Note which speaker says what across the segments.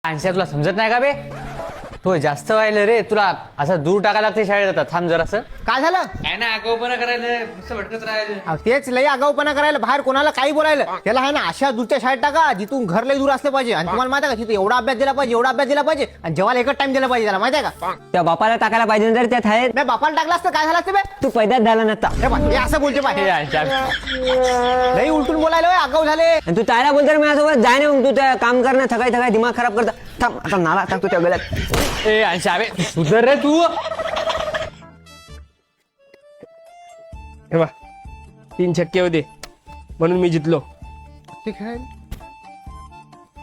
Speaker 1: आणशा तुला समजत नाही का बे? तो जास्त व्हायला रे, तुला असं दूर टाकायला लागते शाळेत. आता थांब जरासं.
Speaker 2: काय झालं?
Speaker 1: काय ना आगाऊपणा करायला नुसतं भटकत राहायला.
Speaker 2: अहो, तेच लई आगाऊपणा करायला, बाहेर कोणाला काही बोलायला. त्याला आहे ना अशा दूरच्या शाळेत टाका जिथून घर लई दूर असलं पाहिजे. आणि तुम्हाला माहिती आहे का, तिथे एवढा अभ्यास दिला पाहिजे, एवढा अभ्यास दिला पाहिजे, आणि जेव्हा एकच टाइम दिला पाहिजे त्याला, माहिती आहे का?
Speaker 3: त्या बापाला टाकायला पाहिजे ना, जर त्यात आहे.
Speaker 2: नाही बापाला टाकला असतं काय झालं असतं बे?
Speaker 3: तू पैदाच झाला नसता.
Speaker 2: हे बघ, हे असं बोलते
Speaker 1: हे
Speaker 2: पाहिजे,
Speaker 1: आणशा.
Speaker 2: लई उलटून बोलायला होय, आगाऊ झाले.
Speaker 3: आणि तू तायला बोलतो माझ्यासोबत जाय ना, मग तू त्या काम करणं थकाय थकाय दिमाग खराब करता. थांब आता नाला टाकतो त्या गळ्यात.
Speaker 1: ए आणशा बे, सुधर रे तू.
Speaker 4: हे बा 3 छक्के होते म्हणून मी जितलो.
Speaker 2: ते खेळायला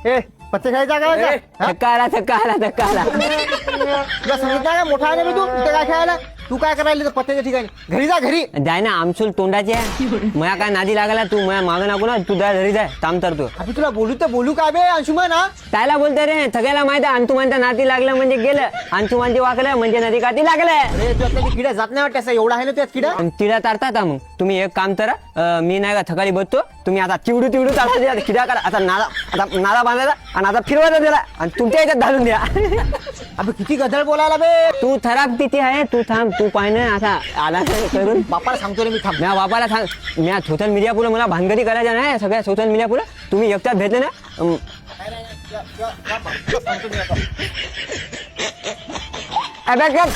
Speaker 2: ए पत्ते खेळायचा का
Speaker 1: ए,
Speaker 3: थक्का आला थक्का आला थक्का आला.
Speaker 2: तुला समजत नाही का, मोठा आहे ना मी तू, इथे काय खेळायला? तू काय करायला इथं पत्त्याच्या ठिकाणी? घरी जा घरी.
Speaker 3: जाय ना, आमसूल तोंडाची आहे. मया काय नादी लागला, तू मया मागं नको ना, तू जाय घरी जाय, थांब तर तू.
Speaker 2: अभी तुला बोलू तर बोलू काय बे अंशुमन? हा
Speaker 3: तायला बोलते रे, सगळ्याला माहिती आहे. अंतुमानच्या नाती लागलं म्हणजे गेलं, अंतुमानची वाकलं म्हणजे नदी काठी लागलं.
Speaker 2: अरे तू आता किड्या जात नाही वाटत, असं एवढा आहे ना त्यात किडा.
Speaker 3: आणि तिला तारतात मग तुम्ही एक काम करा, मी नाही का थकाली बसतो, तुम्ही आता चिवडू तिवडू चालता किडा करा. आता नाला बांधायचा आणि आता फिरवायचा त्याला आणि तुमच्या याच्यात घालून द्या.
Speaker 2: अबे किती गधळ बोलायला बे.
Speaker 3: तू थराक तिथे आहे, तू थांब, तू पाय ना असा आला करून.
Speaker 2: बापाला सांगतो रे मी, थांब.
Speaker 3: म्या बापाला सांग, म्या सोशल मीडिया पुढे मला भानगडी करायच्या नाही सगळ्या सोशल मीडिया पुढे. तुम्ही एकट्यात भेटले ना,
Speaker 2: सांगतो मी आता.
Speaker 3: अबे गप.